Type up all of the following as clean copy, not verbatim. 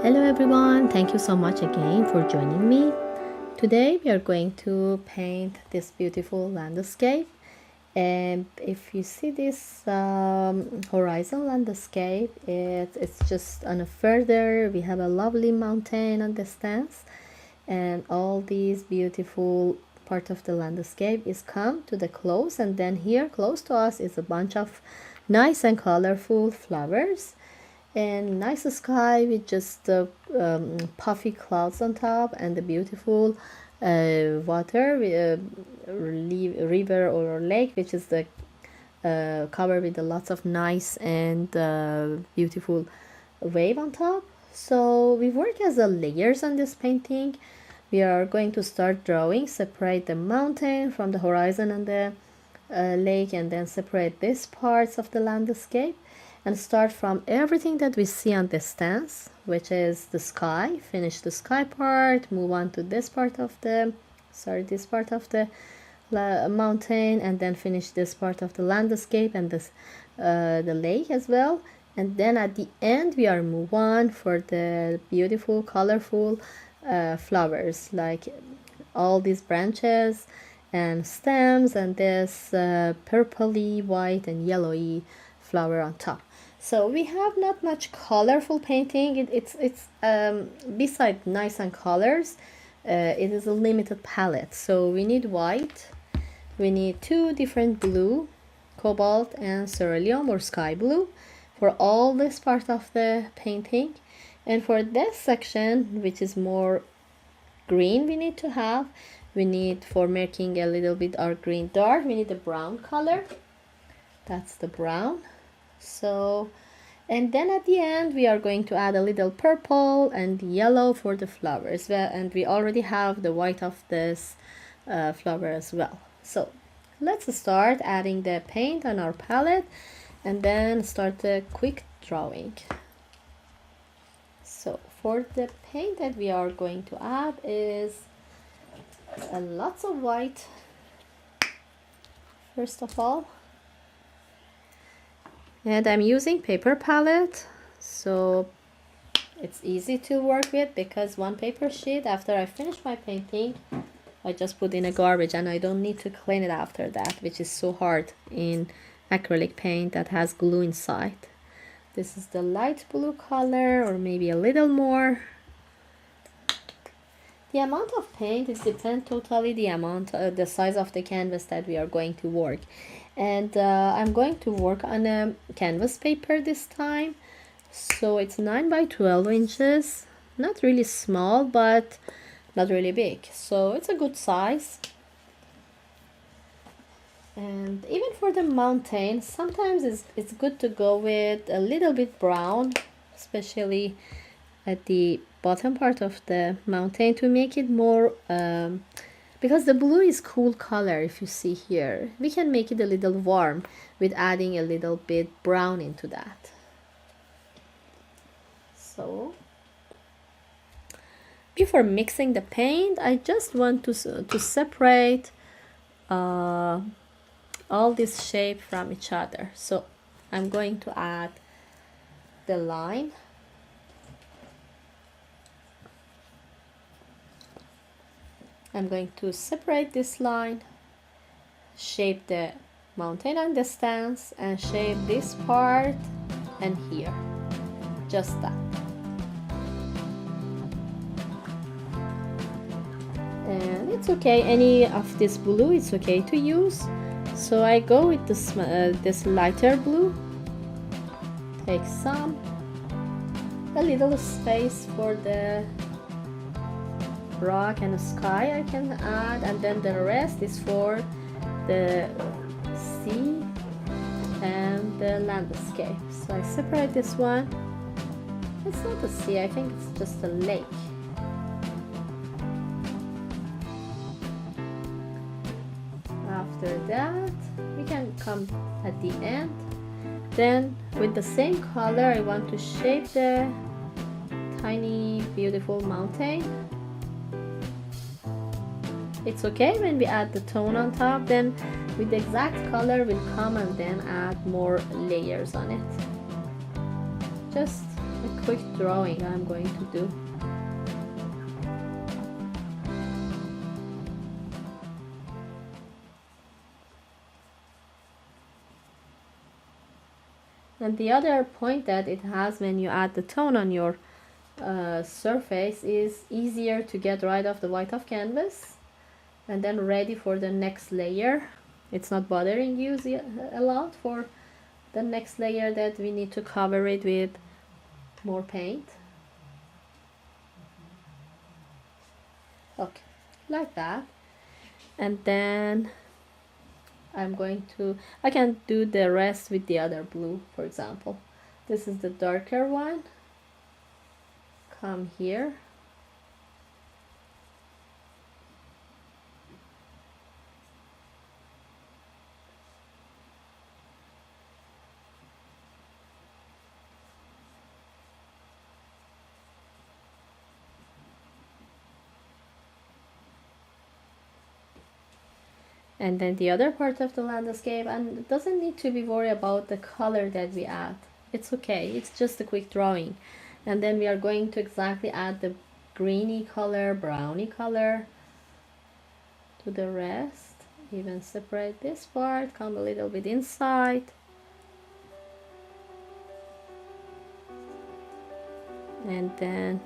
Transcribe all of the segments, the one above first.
Hello everyone, thank you so much again for joining me. Today we are going to paint this beautiful landscape, and if you see this horizon landscape, it's just on a further we have a lovely mountain on distance, and all these beautiful part of the landscape is come to the close, and then here close to us is a bunch of nice and colorful flowers and nice sky with just the puffy clouds on top, and the beautiful water, river or lake, which is the covered with lots of nice and beautiful wave on top. So we work as a layers on this painting. We are going to start drawing, separate the mountain from the horizon and the lake, and then separate these parts of the landscape, and start from everything that we see on distance, which is the sky. Finish the sky part, move on to this part of the mountain, and then finish this part of the landscape and this the lake as well. And then at the end we are move on for the beautiful colorful flowers, like all these branches and stems, and this purpley, white and yellowy flower on top. So we have not much colorful painting. It's beside nice and colors, it is a limited palette. So we need white, we need two different blue, cobalt and cerulean or sky blue for all this part of the painting. And for this section, which is more green, we need for making a little bit our green dark, we need the brown color. That's the brown. So, and then at the end we are going to add a little purple and yellow for the flowers, and we already have the white of this flower as well. So let's start adding the paint on our palette and then start the quick drawing. So for the paint that we are going to add is lots of white first of all. And I'm using paper palette, so it's easy to work with, because one paper sheet, after I finish my painting, I just put in a garbage and I don't need to clean it after that, which is so hard in acrylic paint that has glue inside. This is the light blue color, or maybe a little more. The amount of paint, it depends totally the size of the canvas that we are going to work. And I'm going to work on a canvas paper this time, so it's 9 by 12 inches, not really small but not really big, so it's a good size. And even for the mountain, sometimes it's good to go with a little bit brown, especially at the bottom part of the mountain, to make it more because the blue is cool color. If you see here, we can make it a little warm with adding a little bit brown into that. So before mixing the paint, I just want to separate all this shape from each other. So I'm going to add the line. I'm going to separate this line, shape the mountain on distance, and shape this part and here, just that. And it's okay, any of this blue it's okay to use. So I go with this lighter blue, take a little space for the rock and sky I can add, and then the rest is for the sea and the landscape. So I separate this one. It's not a sea, I think it's just a lake. After that we can come at the end. Then with the same color I want to shape the tiny beautiful mountain. It's okay when we add the tone on top, then with the exact color we'll come and then add more layers on it. Just a quick drawing I'm going to do. And the other point that it has when you add the tone on your surface is easier to get rid of the white of canvas and then ready for the next layer. It's not bothering you a lot for the next layer that we need to cover it with more paint. Okay, like that. And then I can do the rest with the other blue. For example, this is the darker one. Come here. And then the other part of the landscape, and it doesn't need to be worried about the color that we add. It's okay, it's just a quick drawing. And then we are going to exactly add the greeny color, browny color to the rest. Even separate this part, come a little bit inside. And then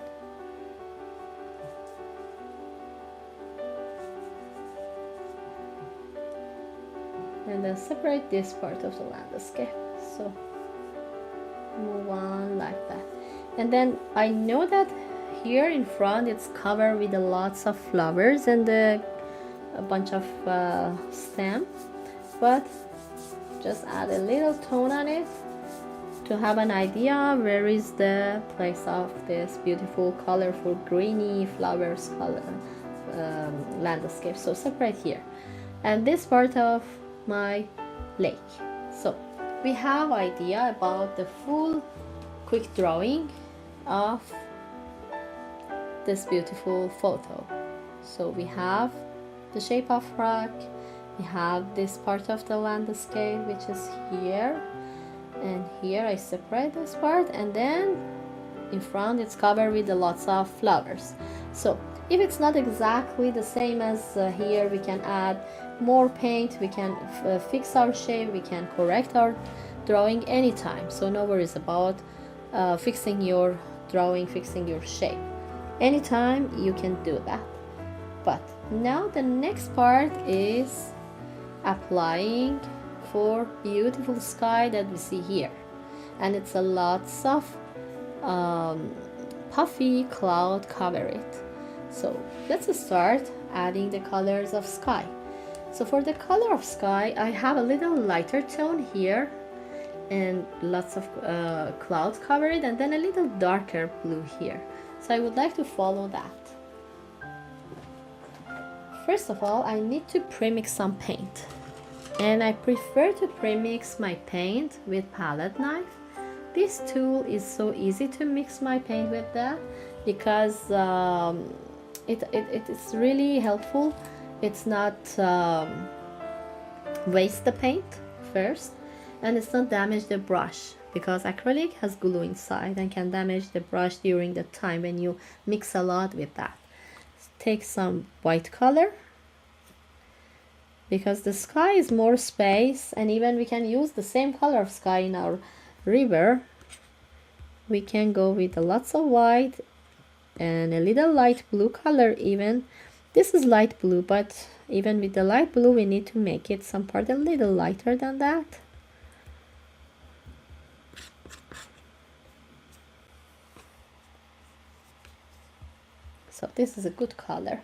separate this part of the landscape. So move on like that. And then I know that here in front it's covered with lots of flowers and a bunch of stem, but just add a little tone on it to have an idea where is the place of this beautiful colorful greeny flowers color landscape. So separate here. And this part of my lake. So we have idea about the full quick drawing of this beautiful photo. So we have the shape of rock, we have this part of the landscape which is here, and here I separate this part, and then in front it's covered with lots of flowers. So if it's not exactly the same as here, we can add more paint, we can fix our shape, we can correct our drawing anytime. So no worries about fixing your drawing, fixing your shape. Anytime you can do that. But now the next part is applying for beautiful sky that we see here. And it's a lots of puffy cloud cover it. So let's start adding the colors of sky. So for the color of sky, I have a little lighter tone here and lots of clouds covered, and then a little darker blue here. So I would like to follow that. First of all, I need to premix some paint, and I prefer to premix my paint with palette knife. This tool is so easy to mix my paint with that because it's really helpful. It's not waste the paint first, and it's not damage the brush because acrylic has glue inside and can damage the brush during the time when you mix a lot with that. Take some white color because the sky is more space, and even we can use the same color of sky in our river. We can go with lots of white and a little light blue color. Even this is light blue, but even with the light blue we need to make it some part a little lighter than that. So this is a good color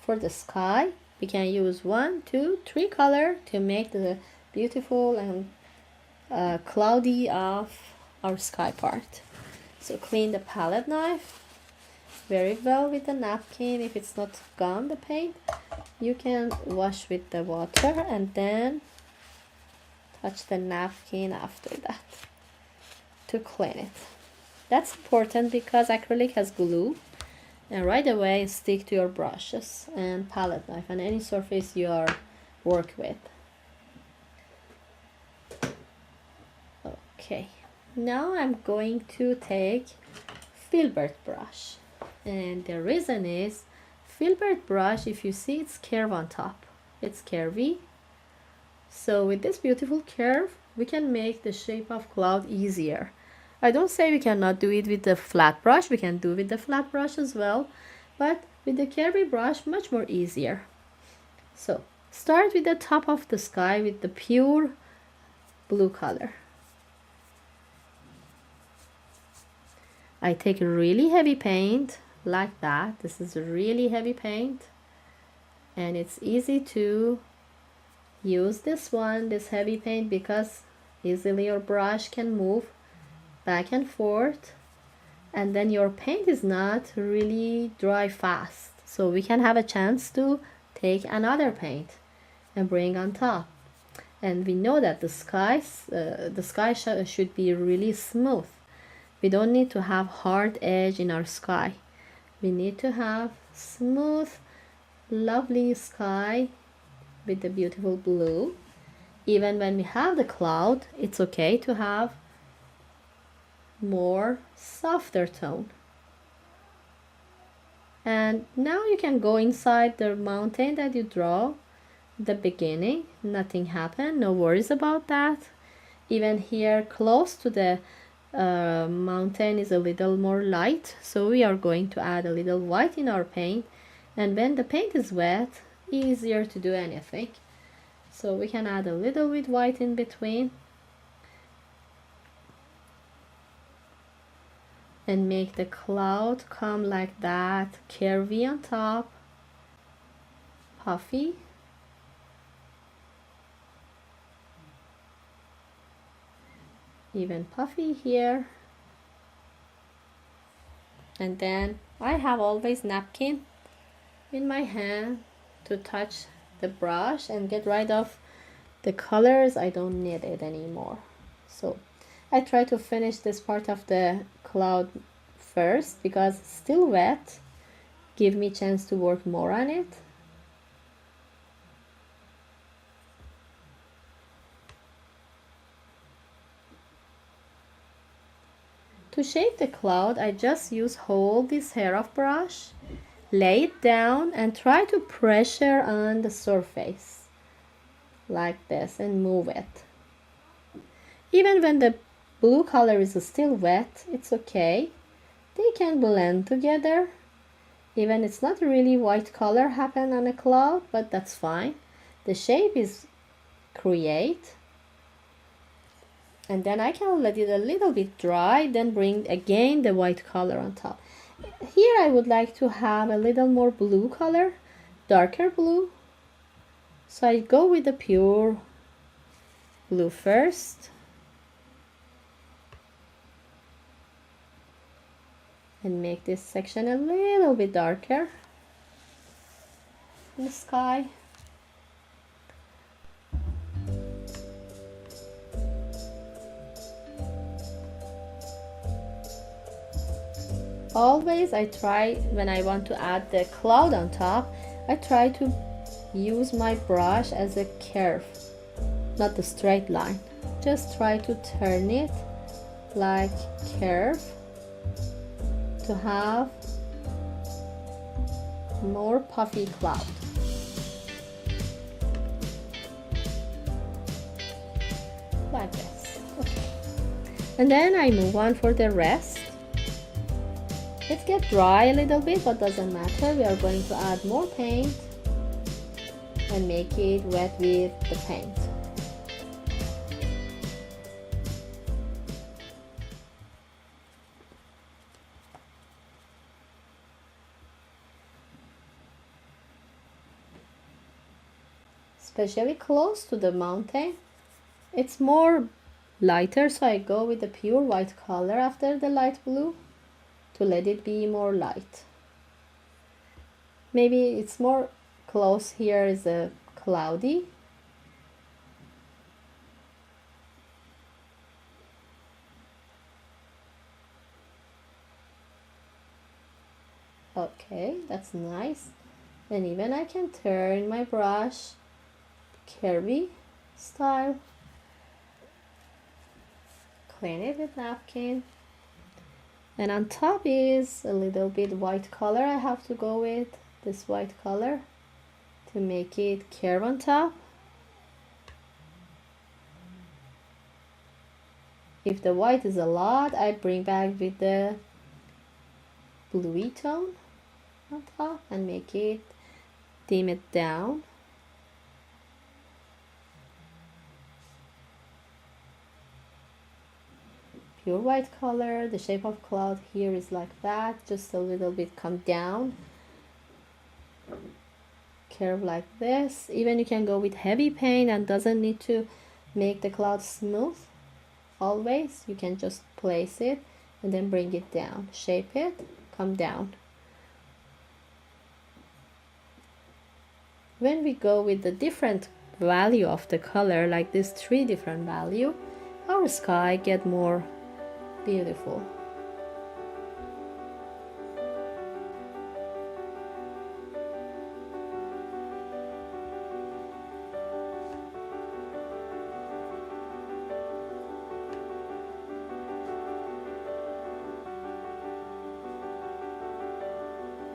for the sky. We can use 1, 2, 3 color to make the beautiful and cloudy of our sky part. So clean the palette knife very well with the napkin. If it's not gone, the paint, you can wash with the water and then touch the napkin after that to clean it. That's important because acrylic has glue, and right away stick to your brushes and palette knife and any surface you are work with. Okay, Now I'm going to take filbert brush, and the reason is filbert brush, if you see, it's curve on top, it's curvy. So with this beautiful curve we can make the shape of cloud easier. I don't say we cannot do it with the flat brush, we can do with the flat brush as well, but with the curvy brush much more easier. So start with the top of the sky with the pure blue color. I take a really heavy paint like that. This is a really heavy paint, and it's easy to use this one, this heavy paint, because easily your brush can move back and forth, and then your paint is not really dry fast, so we can have a chance to take another paint and bring on top. And we know that the sky should be really smooth. We don't need to have hard edge in our sky. We need to have smooth, lovely sky with the beautiful blue. Even when we have the cloud, it's okay to have more softer tone. And now you can go inside the mountain that you draw the beginning. Nothing happened, no worries about that. Even here close to the mountain is a little more light, so we are going to add a little white in our paint, and when the paint is wet, easier to do anything. So we can add a little bit white in between and make the cloud come like that, curvy on top, puffy. Even puffy here. And then I have always napkin in my hand to touch the brush and get rid of the colors. I don't need it anymore. So I try to finish this part of the cloud first because it's still wet. Give me a chance to work more on it. To shape the cloud, I just hold this hair of brush, lay it down and try to pressure on the surface like this and move it. Even when the blue color is still wet, it's okay. They can blend together. Even it's not really white color happen on a cloud, but that's fine. The shape is create. And then I can let it a little bit dry, then bring again the white color on top. Here I would like to have a little more blue color, darker blue. So I go with the pure blue first. And make this section a little bit darker in the sky. Always I try, when I want to add the cloud on top, I try to use my brush as a curve, not a straight line. Just try to turn it like curve to have more puffy cloud. Like this. Okay. And then I move on for the rest. It gets dry a little bit, but doesn't matter. We are going to add more paint and make it wet with the paint. Especially close to the mountain, it's more lighter, so I go with the pure white color after the light blue to let it be more light. Maybe it's more close here is a cloudy. Okay, that's nice. And even I can turn my brush curvy style, clean it with napkin. And on top is a little bit white color. I have to go with this white color to make it curve on top. If the white is a lot, I bring back with the bluey tone on top and make it, dim it down. Pure white color. The shape of cloud here is like that, just a little bit come down, curve like this. Even you can go with heavy paint and doesn't need to make the cloud smooth always. You can just place it and then bring it down, shape it, come down. When we go with the different value of the color, like this 3 different value, our sky get more beautiful.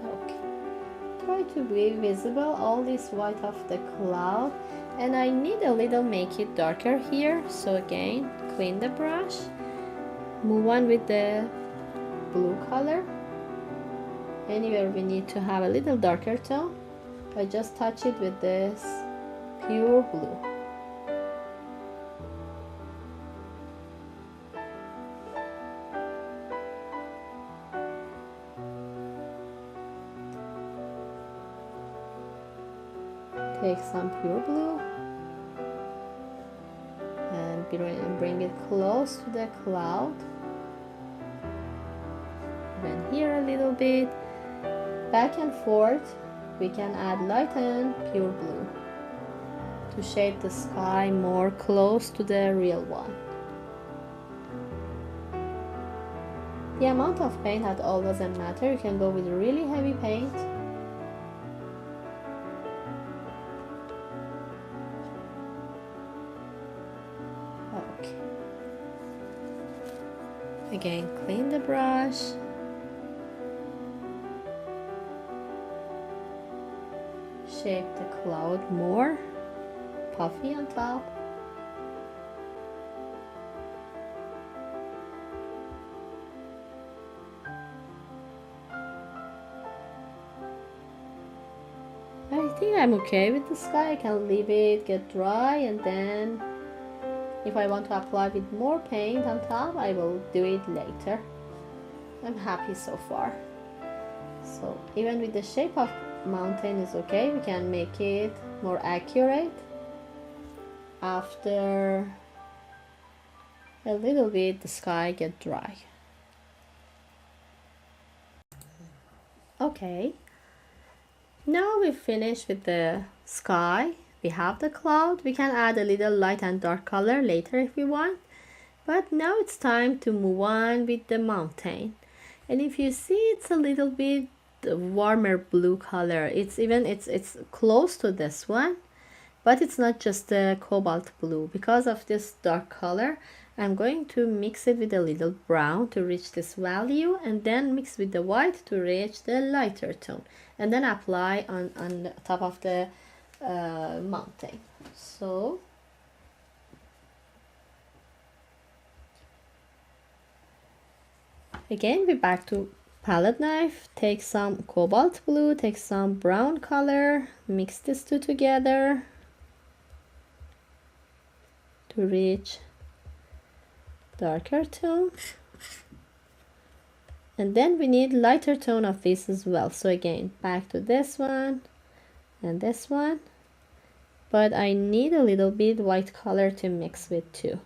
Okay, try to be visible all this white of the cloud, and I need a little make it darker here. So again, clean the brush, move on with the blue color. Anywhere we need to have a little darker tone, I just touch it with this pure blue. Take some pure blue and bring it close to the cloud. Even here a little bit, back and forth. We can add light and pure blue to shape the sky more close to the real one. The amount of paint that all doesn't matter. You can go with really heavy paint. Okay. Again, clean the brush. Shape the cloud more puffy on top. I think I'm okay with the sky. I can leave it get dry, and then if I want to apply with more paint on top, I will do it later. I'm happy so far. So even with the shape of mountain is okay. We can make it more accurate after a little bit the sky get dry. Okay, now we finished with the sky. We have the cloud. We can add a little light and dark color later if we want, but now it's time to move on with the mountain. And if you see, it's a little bit warmer blue color. It's close to this one, but it's not just the cobalt blue. Because of this dark color, I'm going to mix it with a little brown to reach this value, and then mix with the white to reach the lighter tone, and then apply on the top of the mountain. So again, we're back to palette knife. Take some cobalt blue, take some brown color, mix these two together to reach darker tone, and then we need lighter tone of this as well. So again, back to this one and this one, but I need a little bit white color to mix with too.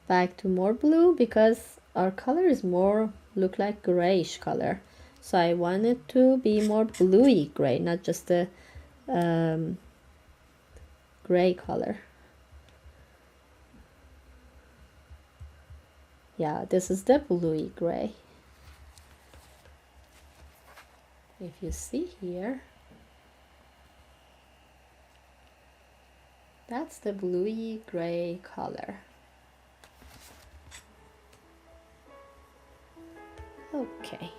Back to more blue, because our color is more look like grayish color, so I want it to be more bluey gray, not just the gray color. Yeah, this is the bluey gray. If you see here, That's the bluey gray color. Okay.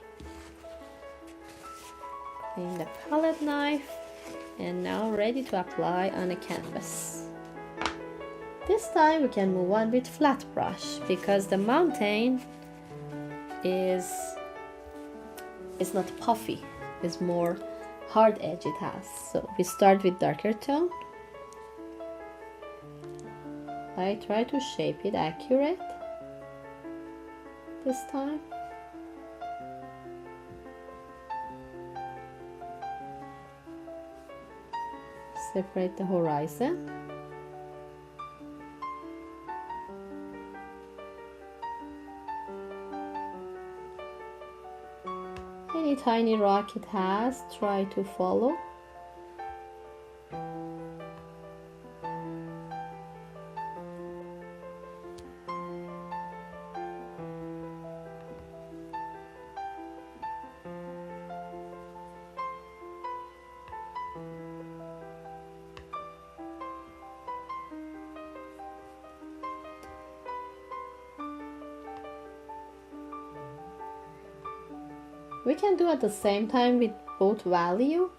Clean the palette knife and now ready to apply on a canvas. This time we can move on with flat brush because the mountain is not puffy, it's more hard edge it has. So we start with darker tone. I try to shape it accurate this time. Separate the horizon. Any tiny rock it has, try to follow. We can do at the same time with both value,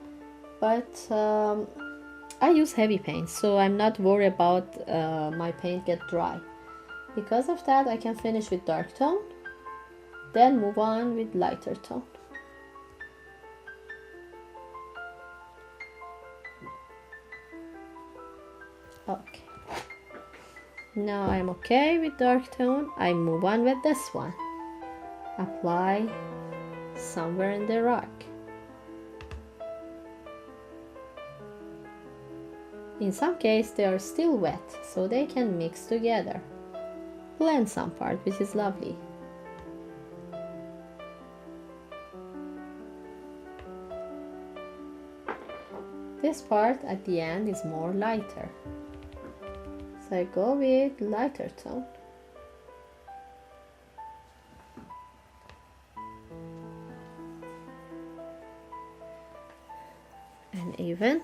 but I use heavy paint, so I'm not worried about my paint get dry. Because of that, I can finish with dark tone, then move on with lighter tone. Okay. Now I'm okay with dark tone. I move on with this one. Apply somewhere in the rock. In some case they are still wet, so they can mix together. Blend some part, which is lovely. This part at the end is more lighter, so I go with lighter tone. And even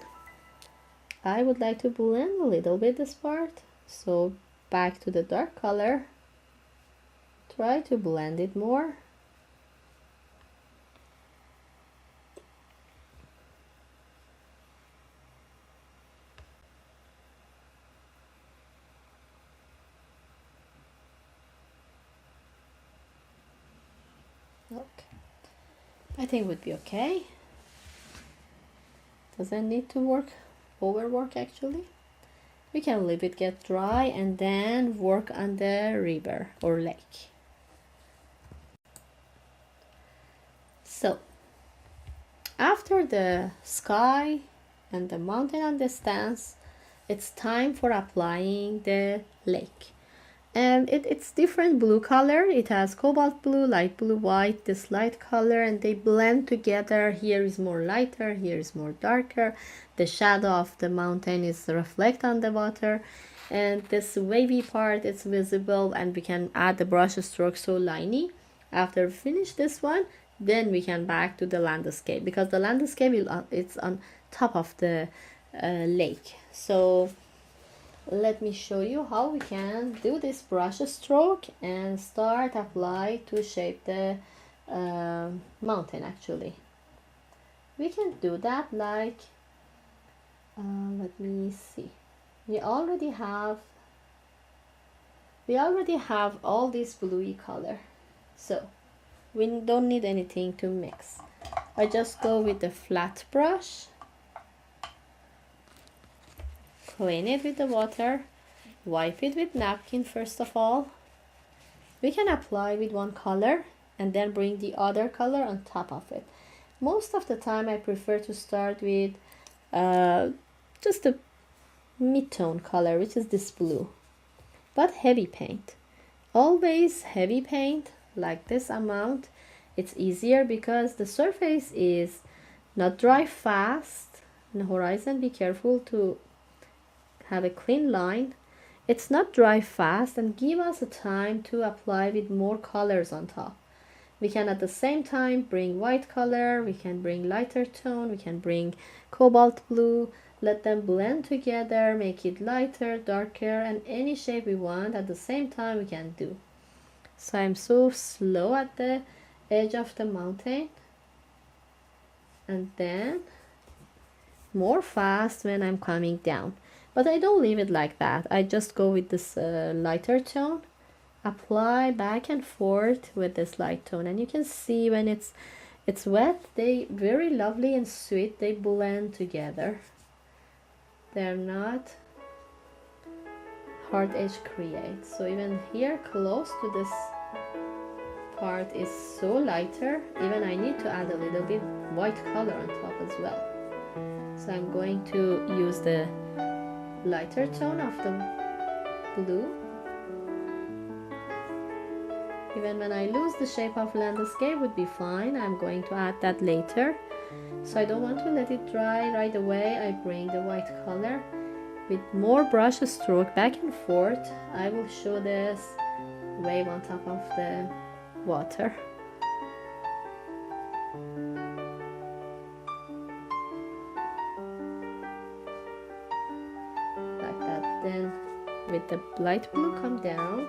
I would like to blend a little bit this part, so back to the dark color, try to blend it more. Okay, I think it would be okay. Doesn't need to overwork actually. We can leave it get dry and then work on the river or lake. So after the sky and the mountain and the stands, it's time for applying the lake. And it's different blue color. It has cobalt blue, light blue, white, this light color, and they blend together. Here is more lighter, here is more darker. The shadow of the mountain is reflect on the water, and this wavy part is visible, and we can add the brush stroke so liney. After we finish this one, then we can back to the landscape, because the landscape it's on top of the lake. So let me show you how we can do this brush stroke and start apply to shape the mountain. Actually, we can do that like let me see, we already have all this bluey color, so we don't need anything to mix. I just go with the flat brush, clean it with the water, wipe it with napkin first of all. We can apply with one color and then bring the other color on top of it. Most of the time I prefer to start with just a mid-tone color, which is this blue, but heavy paint. Always heavy paint, like this amount. It's easier because the surface is not dry fast. In the horizon, be careful to have a clean line. It's not dry fast and give us a time to apply with more colors on top. We can at the same time bring white color, we can bring lighter tone, we can bring cobalt blue, let them blend together, make it lighter, darker, and any shape we want at the same time we can do. So I'm so slow at the edge of the mountain, and then more fast when I'm coming down. But I don't leave it like that. I just go with this lighter tone, apply back and forth with this light tone, and you can see when it's wet, they very lovely and sweet, they blend together. They're not hard edge create. So even here close to this part is so lighter, even I need to add a little bit white color on top as well. So I'm going to use the lighter tone of the blue. Even when I lose the shape of landscape would be fine. I'm going to add that later. So I don't want to let it dry right away. I bring the white color with more brush stroke back and forth. I will show this wave on top of the water. Like that. Then with the light blue come down.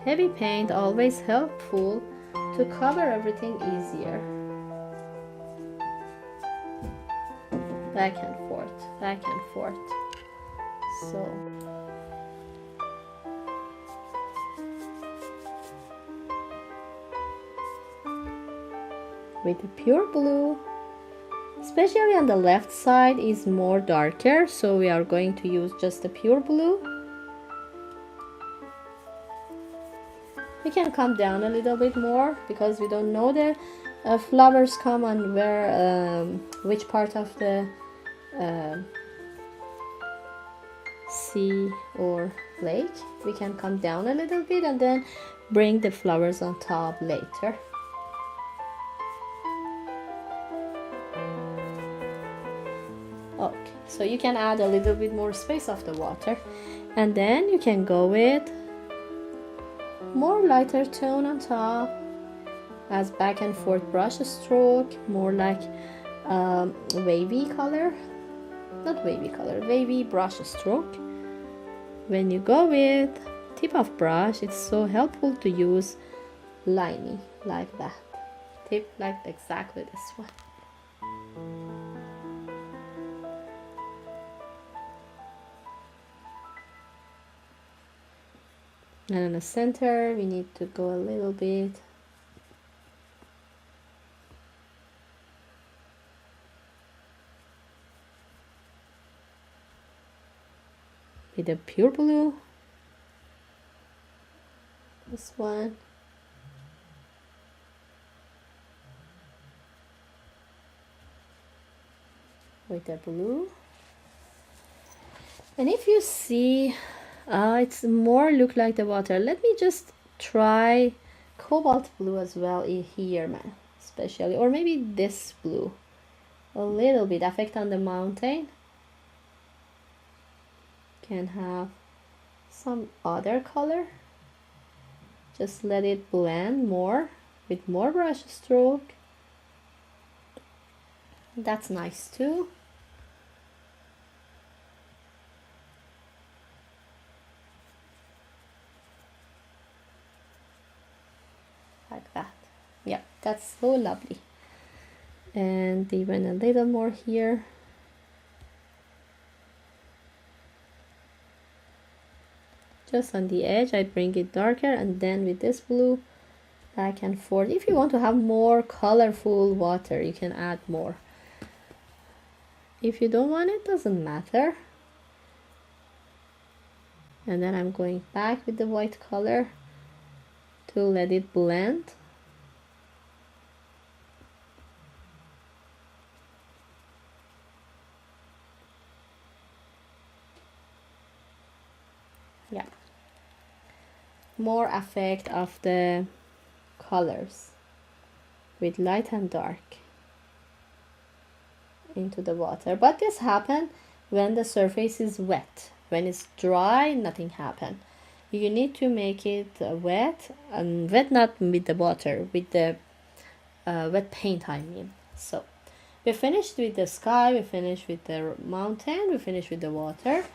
Heavy paint always helpful to cover everything easier. Back and forth, back and forth. So with the pure blue, especially on the left side is more darker, so we are going to use just the pure blue. We can come down a little bit more because we don't know the flowers come on where which part of the sea or lake. We can come down a little bit and then bring the flowers on top later. Okay, so you can add a little bit more space of the water, and then you can go with more lighter tone on top as back and forth brush stroke, more like wavy color, not wavy color, wavy brush stroke. When you go with tip of brush, it's so helpful to use liney like that, tip like exactly this one. And in the center, we need to go a little bit with the pure blue. This one. With the blue. And if you see it's more look like the water. Let me just try cobalt blue as well here, man, especially, or maybe this blue, a little bit effect on the mountain. Can have some other color. Just let it blend more with more brush stroke. That's nice too. Like that. Yeah, that's so lovely. And even a little more here. Just on the edge, I bring it darker, and then with this blue back and forth. If you want to have more colorful water, you can add more. If you don't want it, doesn't matter. And then I'm going back with the white color to let it blend. Yeah, more effect of the colors with light and dark into the water. But this happens when the surface is wet. When it's dry, nothing happens. you need to make it wet, and wet not with the water, with the wet paint I mean. So we finished with the sky, we finished with the mountain, we finished with the water.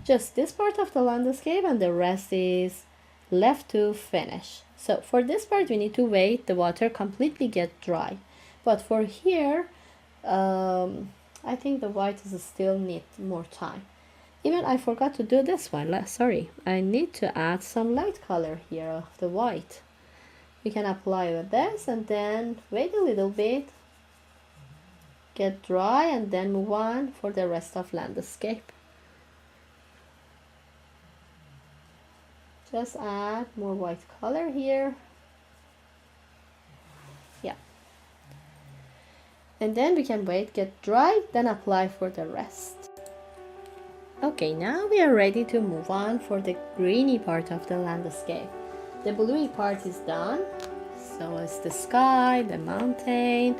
Just this part of the landscape, and the rest is left to finish. So for this part we need to wait the water completely get dry. But for here, I think the white is still need more time. Even I forgot to do this one. Sorry, I need to add some light color here of the white. We can apply with this and then wait a little bit, get dry, and then move on for the rest of landscape. Just add more white color here. Yeah. And then we can wait, get dry, then apply for the rest. Okay, now we are ready to move on for the greeny part of the landscape. The bluey part is done. So it's the sky, the mountain,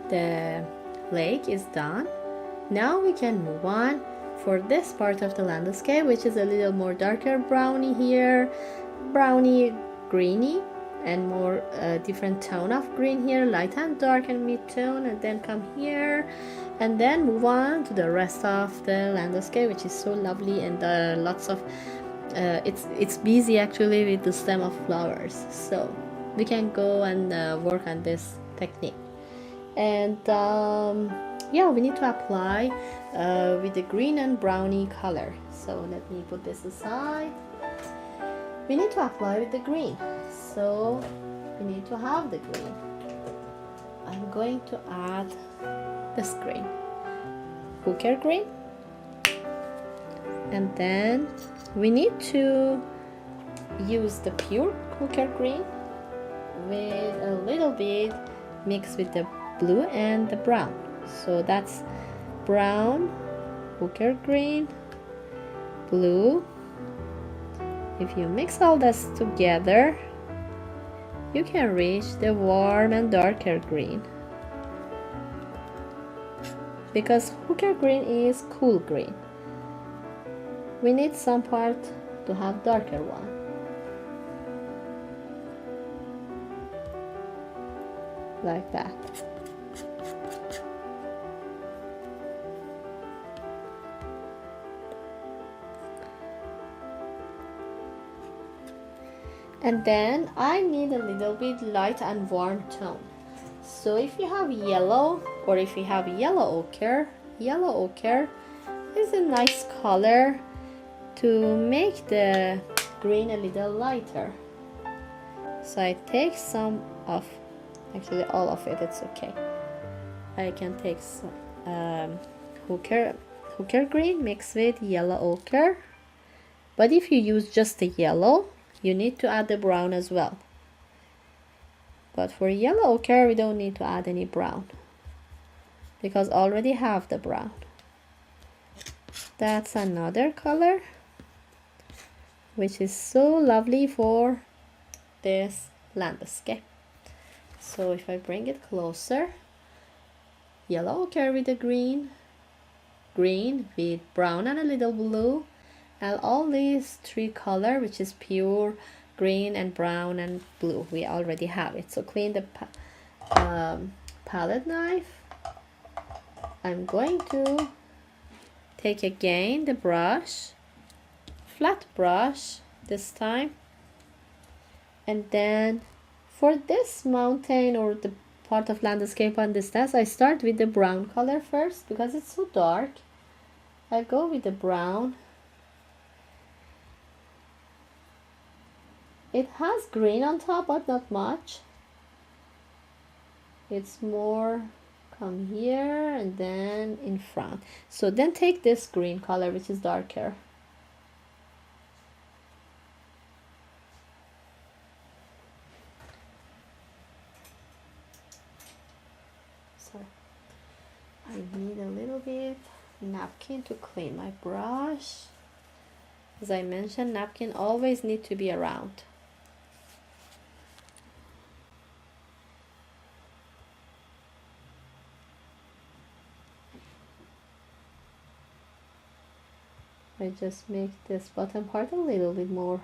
the lake is done. Now we can move on for this part of the landscape, which is a little more darker browny here, browny greeny, and more different tone of green here, light and dark and mid-tone, and then come here and then move on to the rest of the landscape, which is so lovely, and lots of it's busy actually with the stem of flowers. So we can go and work on this technique. And yeah, we need to apply with the green and browny color. So let me put this aside. We need to apply with the green, so we need to have the green. I'm going to add this green, hooker green, and then we need to use the pure hooker green with a little bit mixed with the blue and the brown. So that's brown, hooker green, blue. If you mix all this together, you can reach the warm and darker green. Because hooker green is cool green, we need some part to have darker one. Like that. And then I need a little bit light and warm tone. So if you have yellow, or if you have yellow ochre is a nice color to make the green a little lighter. So I take some of, actually all of it, it's okay. I can take some hooker green mixed with yellow ochre. But if you use just the yellow, you need to add the brown as well. But for yellow ochre, we don't need to add any brown, because already have the brown. That's another color which is so lovely for this landscape. So if I bring it closer, yellow ochre with the green, green with brown and a little blue, and all these three color, which is pure green and brown and blue, we already have it. So clean the palette knife. I'm going to take again the brush, flat brush this time, and then for this mountain or the part of landscape on this test, I start with the brown color first because it's so dark. I go with the brown. It has green on top, but not much. It's more come here and then in front. So then take this green color, which is darker. Sorry. I need a little bit napkin to clean my brush. As I mentioned, napkin always need to be around. I just make this bottom part a little bit more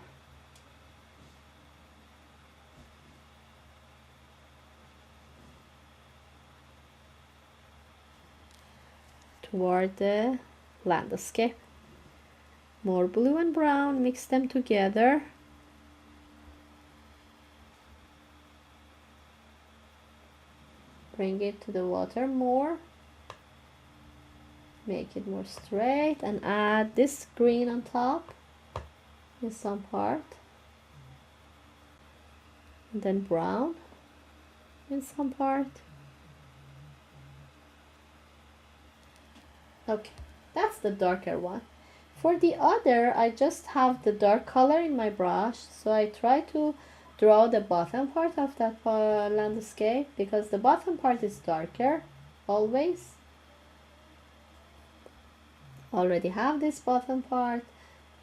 toward the landscape. More blue and brown, mix them together. Bring it to the water more. Make it more straight and add this green on top in some part. And then brown in some part. Okay, that's the darker one. For the other, I just have the dark color in my brush, so I try to draw the bottom part of that landscape, because the bottom part is darker always. Already have this bottom part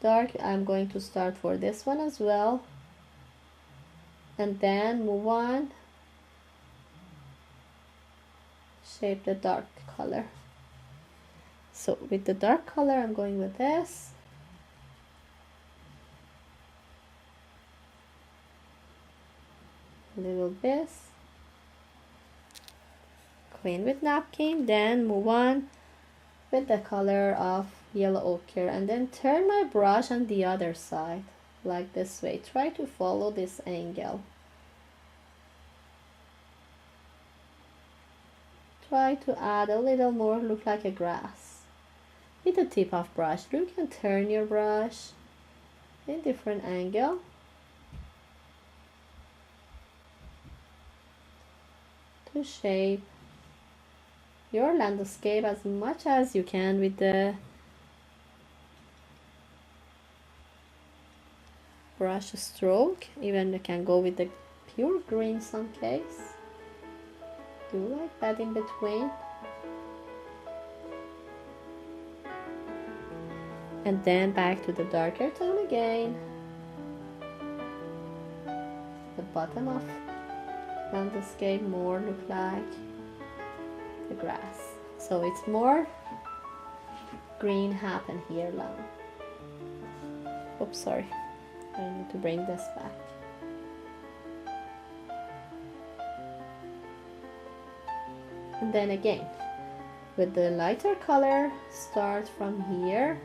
dark. I'm going to start for this one as well, and then move on, shape the dark color. So with the dark color, I'm going with this. A little this. Clean with napkin, then move on with the color of yellow ochre, and then turn my brush on the other side, like this way. Try to follow this angle. Try to add a little more, look like a grass. With the tip of brush, you can turn your brush in different angle. To shape your landscape as much as you can with the brush stroke. Even you can go with the pure green some case. Do like that in between. And then back to the darker tone again. The bottom of landscape more look like the grass. So it's more green happen here now. Oops, sorry. I need to bring this back. And then again, with the lighter color, start from here.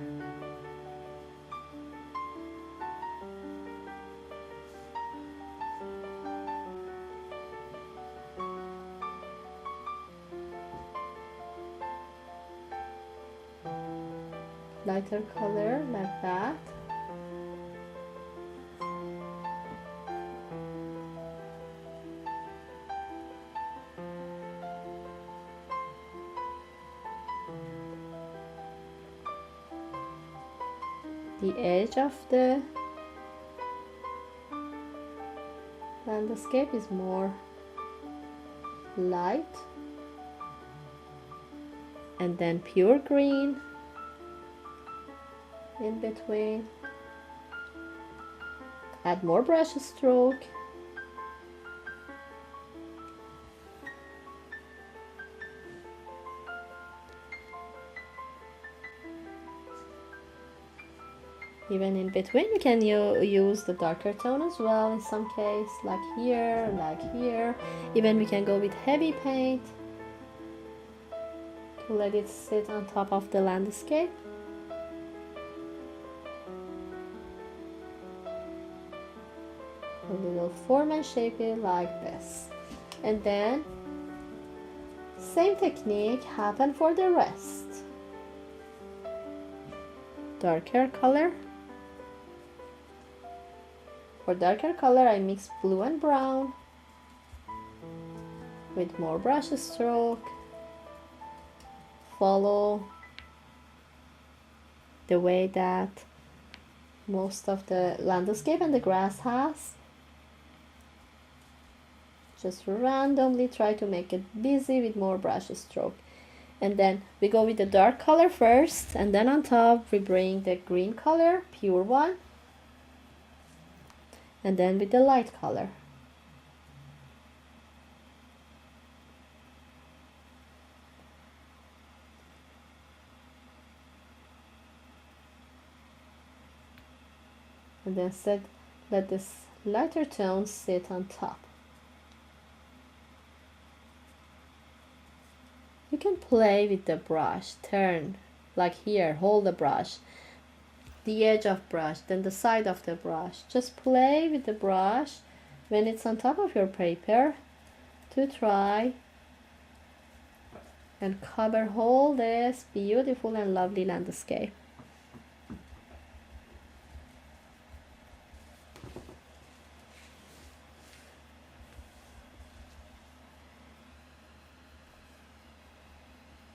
Lighter color like that. The edge of the landscape is more light, and then pure green in between. Add more brush stroke. Even in between, you can use the darker tone as well in some case, like here, like here. Even we can go with heavy paint to let it sit on top of the landscape. A little form and shape it like this. And then same technique happen for the rest. Darker color. For darker color, I mix blue and brown with more brush stroke. Follow the way that most of the landscape and the grass has. Just randomly try to make it busy with more brush stroke. And then we go with the dark color first, and then on top we bring the green color, pure one. And then with the light color. And then let this lighter tone sit on top. You can play with the brush, turn, like here, hold the brush, the edge of brush, then the side of the brush. Just play with the brush when it's on top of your paper to try and cover all this beautiful and lovely landscape.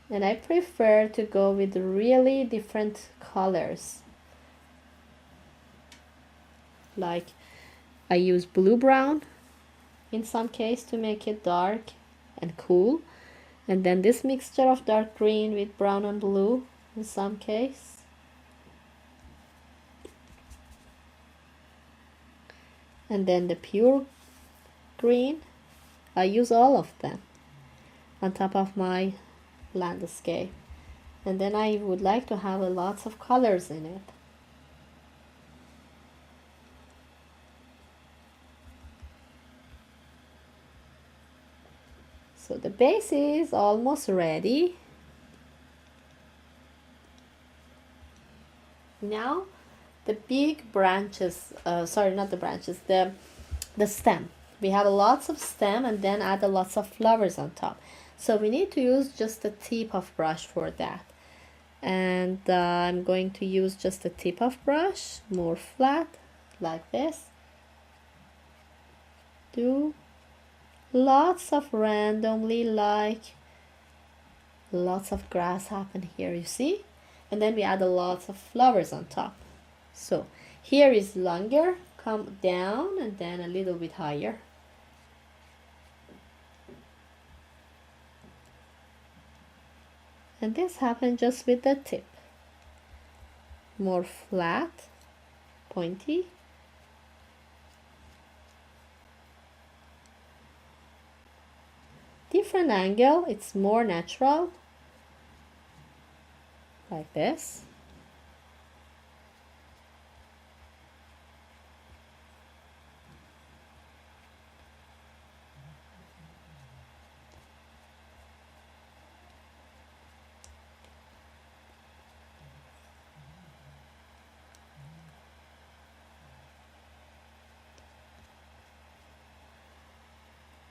And I prefer to go with really different colors. Like I use blue brown in some case to make it dark and cool. And then this mixture of dark green with brown and blue in some case. And then the pure green. I use all of them on top of my landscape. And then I would like to have lots of colors in it. So the base is almost ready. Now the big branches, sorry, not the branches, the stem. We have lots of stem and then add lots of flowers on top. So we need to use just the tip of brush for that. And I'm going to use just the tip of brush, more flat, like this. Do lots of randomly, like lots of grass happen here, you see? And then we add lots of flowers on top. So here is longer, come down and then a little bit higher. And this happened just with the tip. More flat, pointy. Different angle, it's more natural. Like this.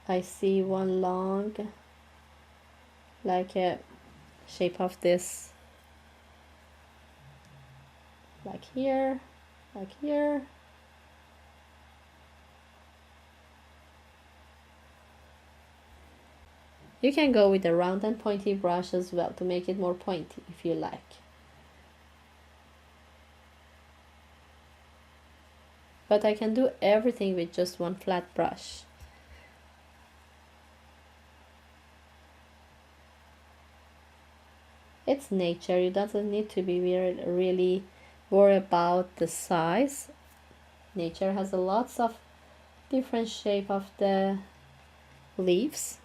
I see one long, like a shape of this, like here, like here. You can go with a round and pointy brush as well to make it more pointy if you like. But I can do everything with just one flat brush. It's nature, you doesn't need to be really worried about the size. Nature has lots of different shape of the leaves.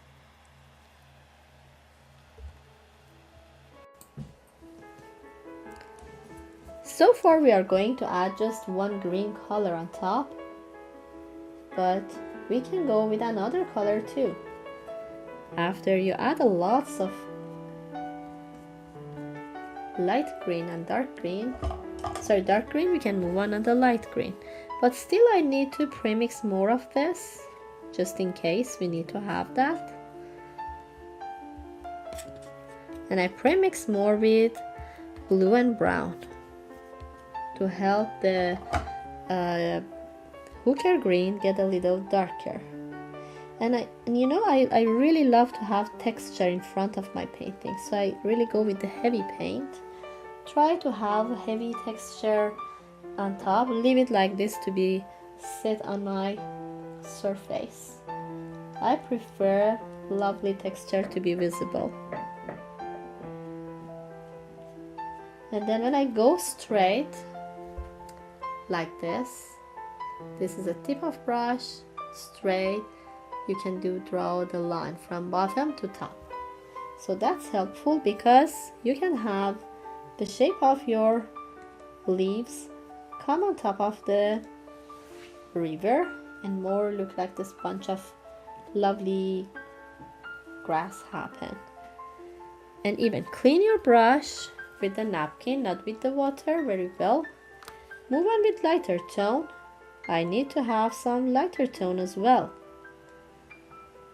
So far we are going to add just one green color on top, but we can go with another color too. After you add lots of light green and dark green, we can move on to the light green. But still I need to premix more of this, just in case we need to have that. And I premix more with blue and brown to help the hooker green get a little darker. And you know, I really love to have texture in front of my painting, so I really go with the heavy paint. Try to have heavy texture on top, leave it like this to be set on my surface. I prefer lovely texture to be visible. And then when I go straight like this is a tip of brush, straight, you can draw the line from bottom to top. So that's helpful because you can have the shape of your leaves come on top of the river and more look like this bunch of lovely grass happen. And even clean your brush with the napkin, not with the water, very well. Move on with lighter tone. I need to have some lighter tone as well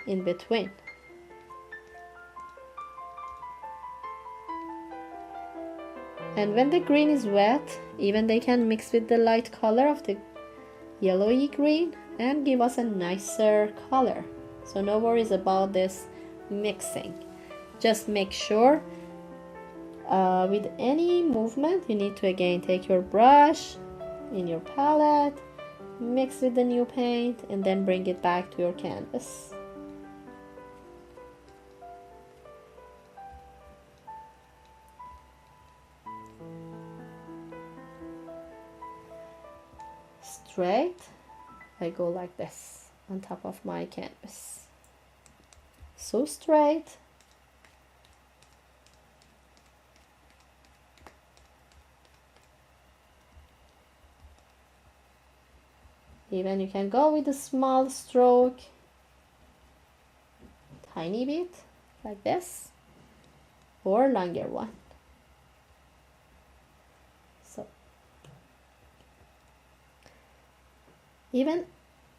in between. And when the green is wet, even they can mix with the light color of the yellowy green and give us a nicer color. So no worries about this mixing. Just make sure with any movement you need to again take your brush in your palette, mix with the new paint, and then bring it back to your canvas. Straight, I go like this on top of my canvas. So straight. Even you can go with a small stroke, tiny bit like this, or longer one. So even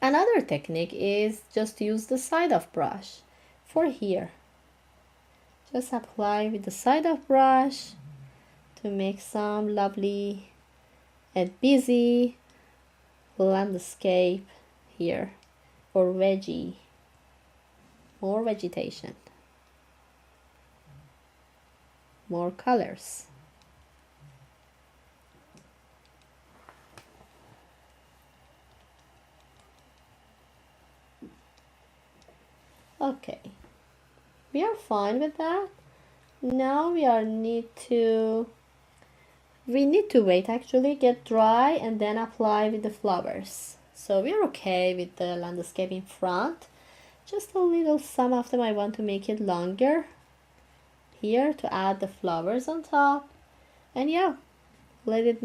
another technique is just use the side of brush for here. Just apply with the side of brush to make some lovely and busy landscape here, or veggie, more vegetation, more colors. Okay, we are fine with that. Now we need to wait actually, get dry, and then apply with the flowers. So we are okay with the landscape in front. Just a little, some of them I want to make it longer here to add the flowers on top. And yeah, let it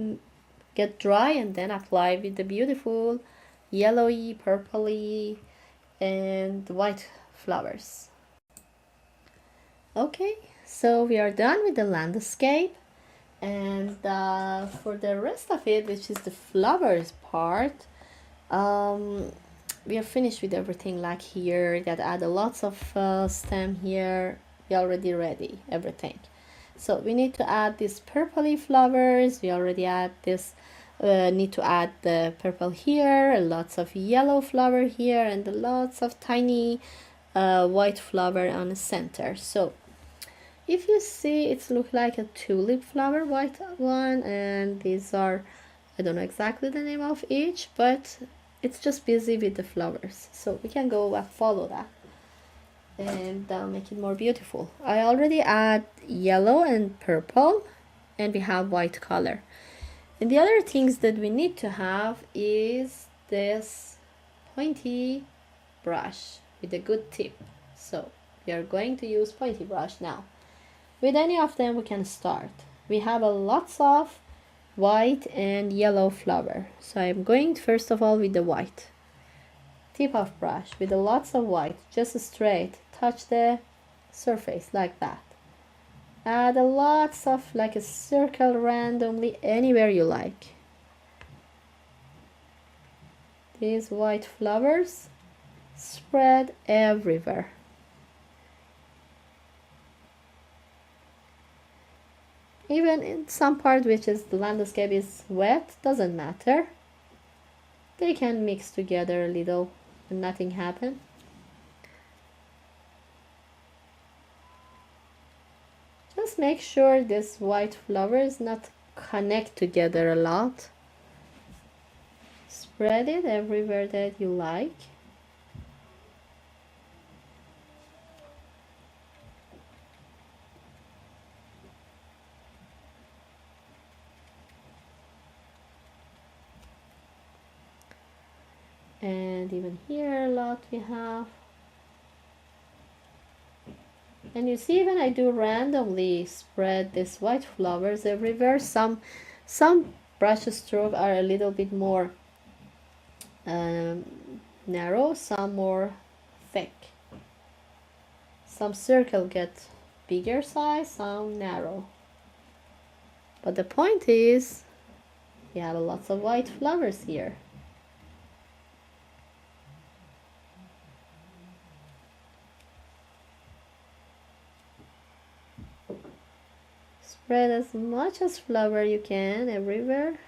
get dry and then apply with the beautiful yellowy, purpley, and white flowers. Okay, so we are done with the landscape. And for the rest of it, which is the flowers part, we are finished with everything. Like here, got add lots of stem here. We already ready everything. So we need to add these purpley flowers. We already add this. Need to add the purple here, lots of yellow flower here, and lots of tiny white flower on the center. So if you see, it looks like a tulip flower, white one, and these are, I don't know exactly the name of each, but it's just busy with the flowers. So we can go follow that and make it more beautiful. I already add yellow and purple, and we have white color. And the other things that we need to have is this pointy brush with a good tip. So we are going to use pointy brush now. With any of them we can start. We have a lots of white and yellow flower. So I'm going first of all with the white. Tip of brush with a lots of white, just straight, touch the surface like that. Add a lots of, like a circle randomly anywhere you like. These white flowers spread everywhere. Even in some part which is the landscape is wet, doesn't matter. They can mix together a little and nothing happen. Just make sure this white flowers not connect together a lot. Spread it everywhere that you like. And even here a lot we have. And you see, when I do randomly spread these white flowers everywhere, some brush strokes are a little bit more narrow, some more thick. Some circle get bigger size, some narrow. But the point is, we have lots of white flowers here. Spread as much as flower you can everywhere.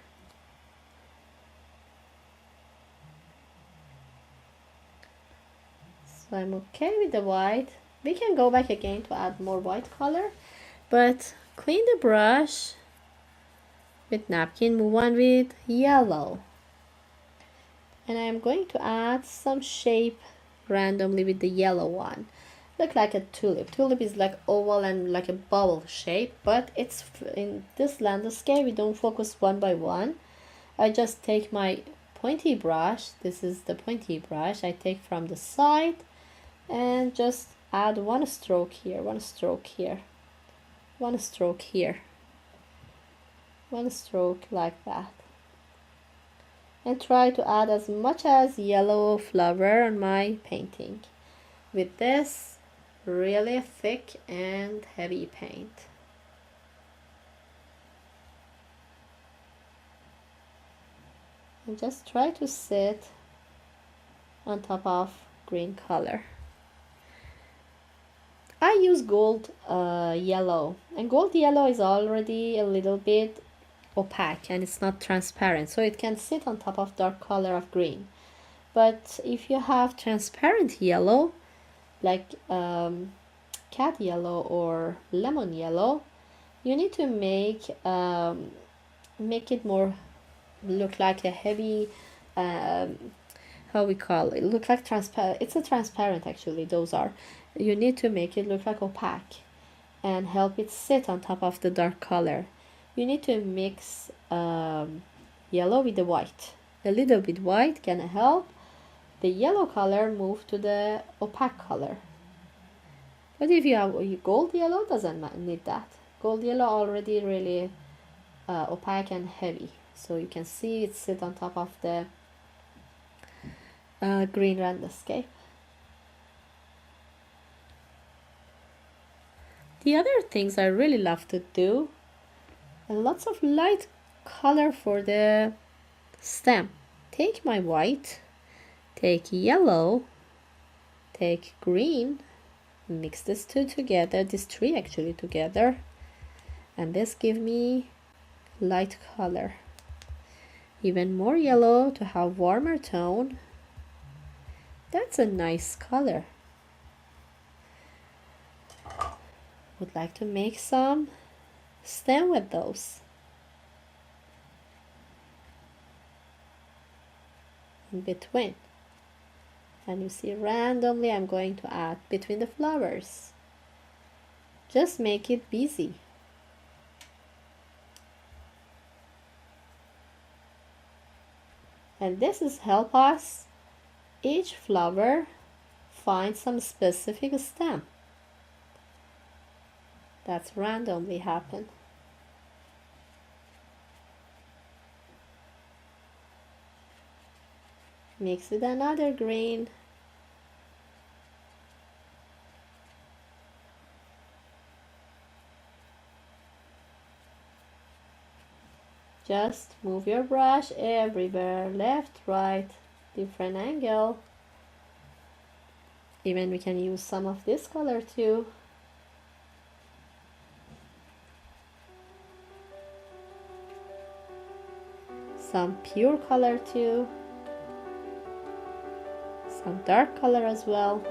So I'm okay with the white. We can go back again to add more white color, but clean the brush with napkin, move on with yellow. And I'm going to add some shape randomly with the yellow one. Look like a tulip. Tulip is like oval and like a bubble shape, but it's in this landscape we don't focus one by one. I just take my pointy brush. This is the pointy brush I take from the side and just add one stroke here, one stroke here, one stroke here, one stroke like that, and try to add as much as yellow flower on my painting with this really thick and heavy paint. And just try to sit on top of green color. I use gold yellow, and gold yellow is already a little bit opaque and it's not transparent, so it can sit on top of dark color of green. But if you have transparent yellow like cat yellow or lemon yellow, you need to make it more look like a heavy how we call it, look like transparent. It's a transparent actually, those are. You need to make it look like opaque and help it sit on top of the dark color. You need to mix yellow with the white. A little bit white can help the yellow color move to the opaque color. But if you have gold yellow, doesn't need that. Gold yellow already really opaque and heavy, so you can see it sit on top of the green landscape. The other things I really love to do, and lots of light color for the stem. Take my white, take yellow, take green, mix these two together, these three actually together, and this give me light color. Even more yellow to have warmer tone. That's a nice color. Would like to make some stem with those. In between. And you see randomly I'm going to add between the flowers. Just make it busy. And this is help us each flower find some specific stem. That's randomly happen. Mix with another green. Just move your brush everywhere, left, right, different angle. Even we can use some of this color too. Some pure color too. Some dark color as well.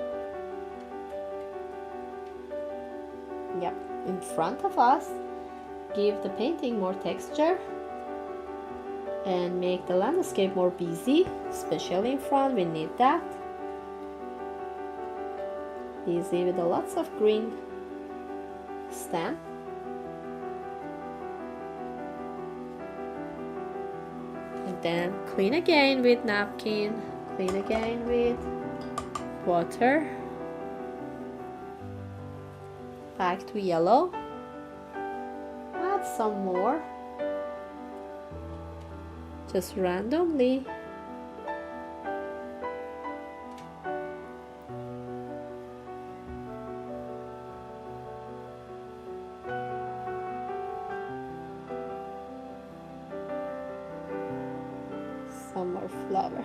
Yep, in front of us, give the painting more texture and make the landscape more busy, especially in front, we need that. Easy with lots of green stem. And then clean again with napkin, clean again with water. Back to yellow. Add some more. Just randomly. some more flower.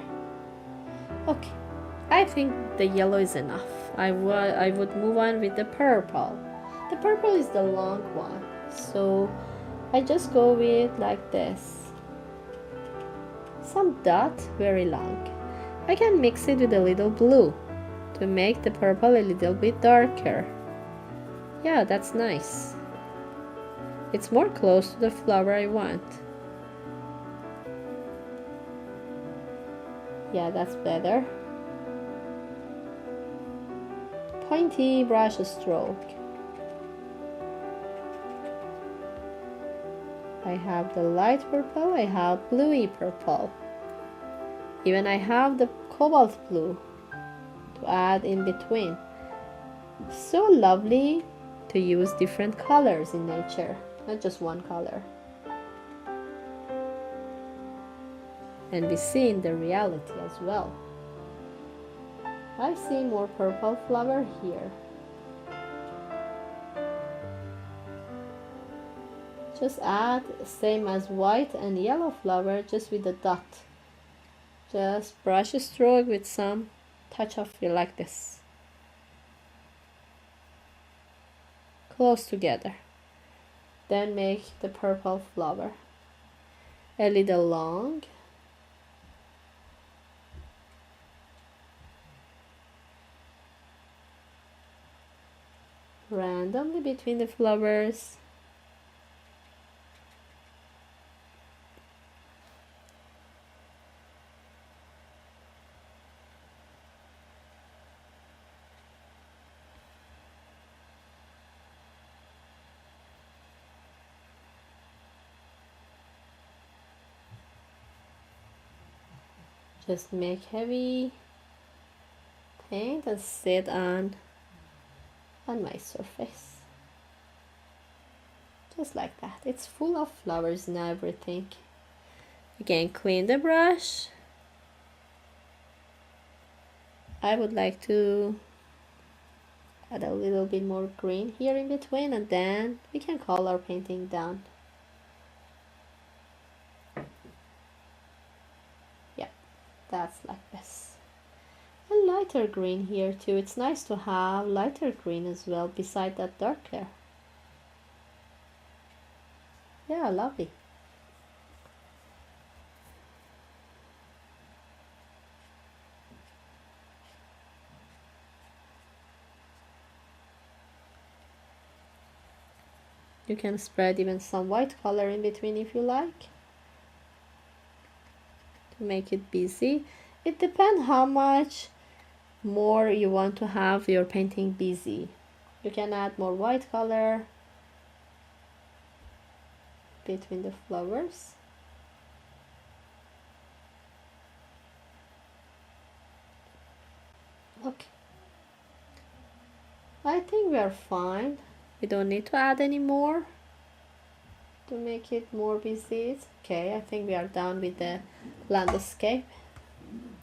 Okay, I think the yellow is enough. I would move on with the purple. The purple is the long one, so I just go with like this. Some dot, very long. I can mix it with a little blue to make the purple a little bit darker. Yeah, that's nice. It's more close to the flower I want. Yeah, that's better. Pointy brush stroke. I have the light purple, I have bluey purple. Even I have the cobalt blue to add in between. So lovely to use different colors in nature, not just one color. And we see in the reality as well. I see more purple flower here. Just add same as white and yellow flower, just with a dot. Just brush stroke with some touch of feel like this. Close together. Then make the purple flower a little long. Randomly between the flowers. Just make heavy paint and sit on my surface. Just like that. It's full of flowers and everything. Again, clean the brush. I would like to add a little bit more green here in between, and then we can color painting down. That's like this. A lighter green here too. It's nice to have lighter green as well beside that darker. Yeah, lovely. You can spread even some white color in between if you like. Make it busy. It depends how much more you want to have your painting busy. You can add more white color between the flowers. Okay, I think we are fine. We don't need to add any more to make it more busy. Okay, I think we are done with the landscape.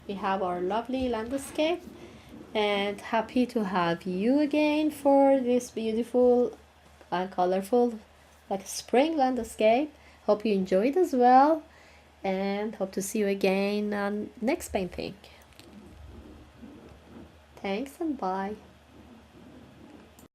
We have our lovely landscape, and happy to have you again for this beautiful and colorful like spring landscape. Hope you enjoyed as well, and hope to see you again on next painting. Thanks and bye.